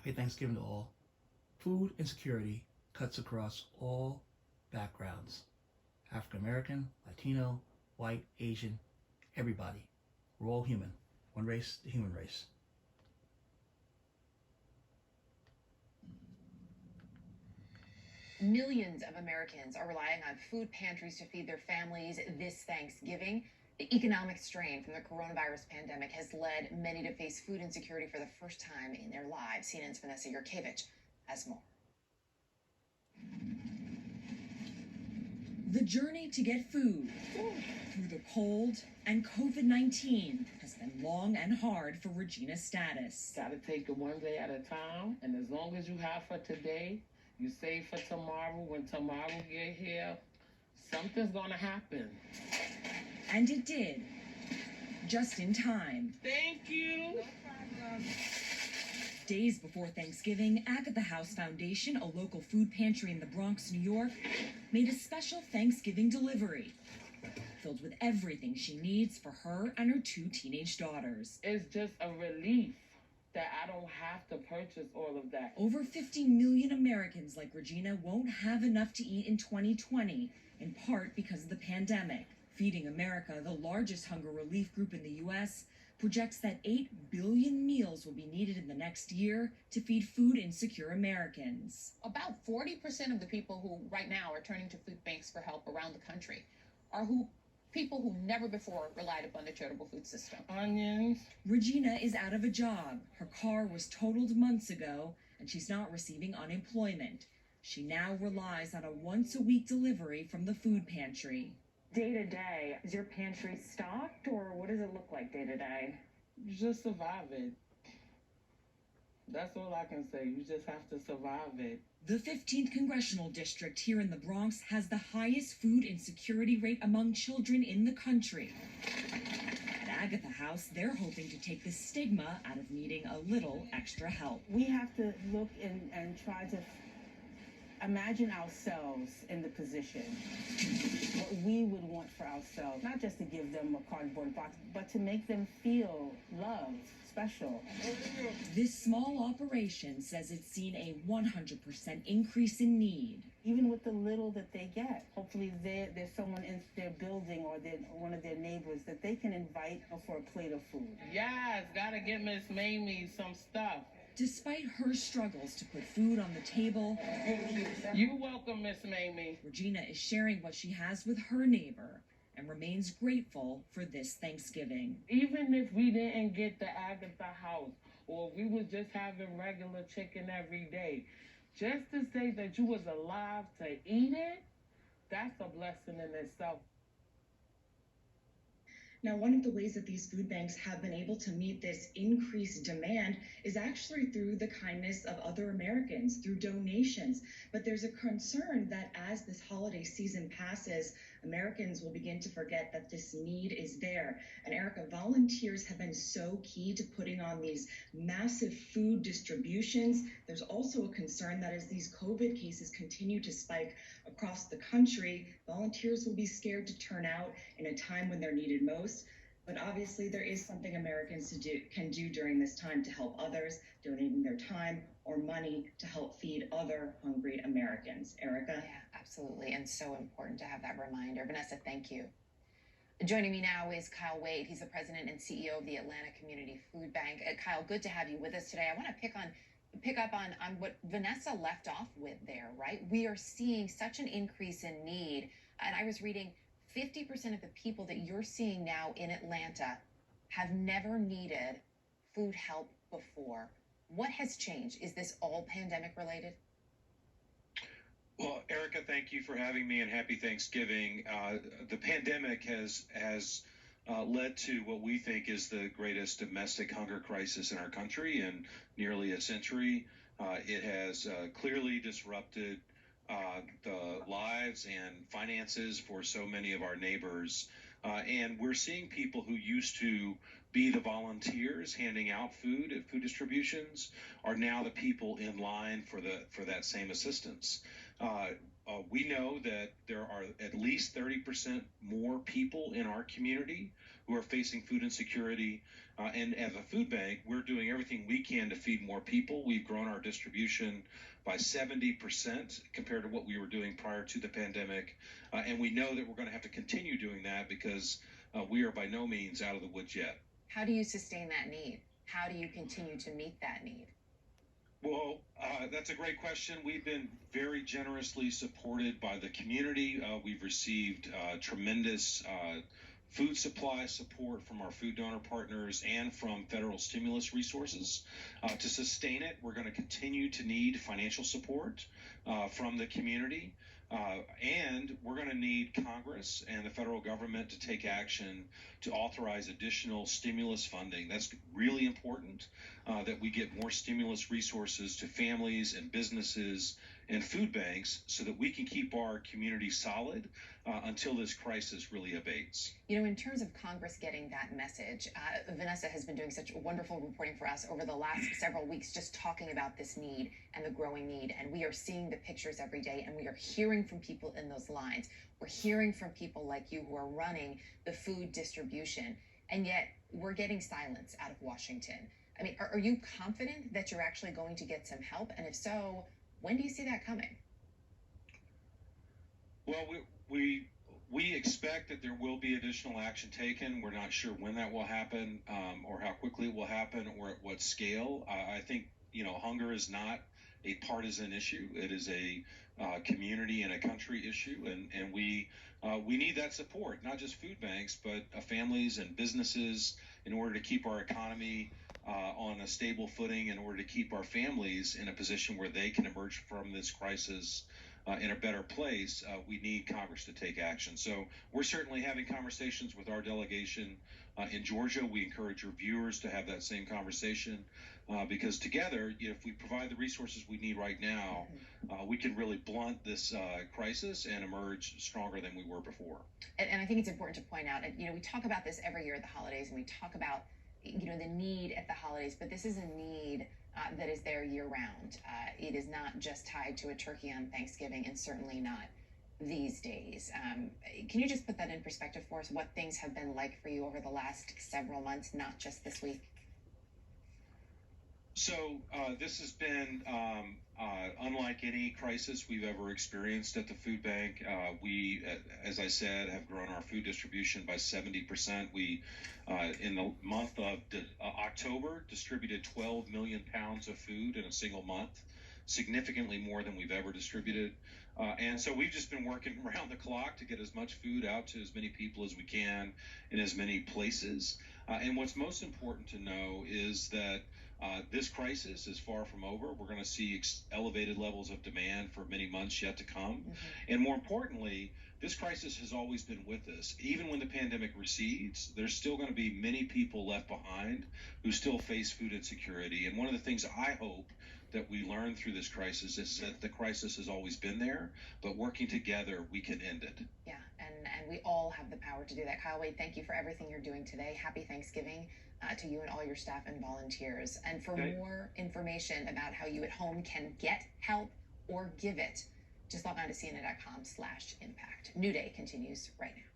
Happy Thanksgiving to all. Food insecurity cuts across all backgrounds. African American, Latino, white, Asian, everybody. We're all human. One race, the human race. Millions of Americans are relying on food pantries to feed their families this Thanksgiving. The economic strain from the coronavirus pandemic has led many to face food insecurity for the first time in their lives. CNN's Vanessa Yurkevich has more. The journey to get food through the cold and COVID-19 has been long and hard for Regina Status. Gotta take it one day at a time, and as long as you have for today, you save for tomorrow. When tomorrow get here, something's gonna happen. And it did, just in time. Thank you. No problem. Days before Thanksgiving, Agatha House Foundation, a local food pantry in the Bronx, New York, made a special Thanksgiving delivery filled with everything she needs for her and her two teenage daughters. It's just a relief that I don't have to purchase all of that. Over 50 million Americans like Regina won't have enough to eat in 2020, in part because of the pandemic. Feeding America, the largest hunger relief group in the U.S., projects that 8 billion meals will be needed in the next year to feed food insecure Americans. About 40% of the people who right now are turning to food banks for help around the country are people who never before relied upon the charitable food system. Onions. Regina is out of a job. Her car was totaled months ago, and she's not receiving unemployment. She now relies on a once-a-week delivery from the food pantry. Day to day, is your pantry stocked, or what does it look like day to day? You just survive it. That's all I can say. You just have to survive it. The 15th Congressional District here in the Bronx has the highest food insecurity rate among children in the country. At Agatha House, they're hoping to take the stigma out of needing a little extra help. We have to look and try to imagine ourselves in the position, what we would want for ourselves, not just to give them a cardboard box, but to make them feel loved, special. This small operation says it's seen a 100% increase in need. Even with the little that they get, hopefully there's someone in their building or one of their neighbors that they can invite for a plate of food. Yes, gotta get Miss Mamie some stuff. Despite her struggles to put food on the table, You're welcome, Miss Mamie. Regina is sharing what she has with her neighbor and remains grateful for this Thanksgiving. Even if we didn't get the Agatha House, or we was just having regular chicken every day, just to say that you was alive to eat it, that's a blessing in itself. Now, one of the ways that these food banks have been able to meet this increased demand is actually through the kindness of other Americans, through donations. But there's a concern that as this holiday season passes, Americans will begin to forget that this need is there. And Erica, volunteers have been so key to putting on these massive food distributions. There's also a concern that as these COVID cases continue to spike across the country, volunteers will be scared to turn out in a time when they're needed most. But obviously there is something Americans can do during this time to help others, donating their time or money to help feed other hungry Americans. Erica? Yeah, absolutely. And so important to have that reminder. Vanessa, thank you. Joining me now is Kyle Wade. He's the president and CEO of the Atlanta Community Food Bank. Kyle, good to have you with us today. I want to pick up on what Vanessa left off with there, right? We are seeing such an increase in need. And I was reading 50% of the people that you're seeing now in Atlanta have never needed food help before. What has changed? Is this all pandemic related? Well, Erica, thank you for having me and happy Thanksgiving. The pandemic has led to what we think is the greatest domestic hunger crisis in our country in nearly a century. It has clearly disrupted the lives and finances for so many of our neighbors. And we're seeing people who used to be the volunteers handing out food at food distributions are now the people in line for that same assistance. we know that there are at least 30% more people in our community who are facing food insecurity. And as a food bank, we're doing everything we can to feed more people. We've grown our distribution by 70% compared to what we were doing prior to the pandemic. And we know that we're going to have to continue doing that because we are by no means out of the woods yet. How do you sustain that need? How do you continue to meet that need? Well, that's a great question. We've been very generously supported by the community. We've received tremendous food supply support from our food donor partners and from federal stimulus resources. To sustain it, we're going to continue to need financial support from the community. And we're going to need Congress and the federal government to take action to authorize additional stimulus funding. That's really important, that we get more stimulus resources to families and businesses and food banks so that we can keep our community solid until this crisis really abates. You know, in terms of Congress getting that message, Vanessa has been doing such wonderful reporting for us over the last several weeks, just talking about this need and the growing need. And we are seeing the pictures every day, and we are hearing from people in those lines. We're hearing from people like you who are running the food distribution, and yet we're getting silence out of Washington. I mean, are you confident that you're actually going to get some help? And if so, when do you see that coming? Well, we expect that there will be additional action taken. We're not sure when that will happen, or how quickly it will happen, or at what scale. I think, hunger is not a partisan issue. It is a community and a country issue, and we need that support, not just food banks, but families and businesses, in order to keep our economy on a stable footing, in order to keep our families in a position where they can emerge from this crisis in a better place. We need Congress to take action. So we're certainly having conversations with our delegation in Georgia. We encourage your viewers to have that same conversation because together, if we provide the resources we need right now, we can really blunt this crisis and emerge stronger than we were before. And I think it's important to point out, and we talk about this every year at the holidays, and we talk about the need at the holidays, but this is a need that is there year round. It is not just tied to a turkey on Thanksgiving, and certainly not these days. Can you just put that in perspective for us, what things have been like for you over the last several months, not just this week? So this has been unlike any crisis we've ever experienced at the food bank. We, as I said, have grown our food distribution by 70%. We, in the month of October, distributed 12 million pounds of food in a single month, significantly more than we've ever distributed. And so we've just been working around the clock to get as much food out to as many people as we can in as many places. And what's most important to know is that this crisis is far from over. We're going to see elevated levels of demand for many months yet to come. And more importantly, this crisis has always been with us. Even when the pandemic recedes, there's still going to be many people left behind who still face food insecurity. And one of the things I hope that we learn through this crisis is that the crisis has always been there, but working together, we can end it. Yeah, and we all have the power to do that. Kyle Wade, thank you for everything you're doing today. Happy Thanksgiving to you and all your staff and volunteers. And for more information about how you at home can get help or give it, just log on to cnn.com/impact. New Day continues right now.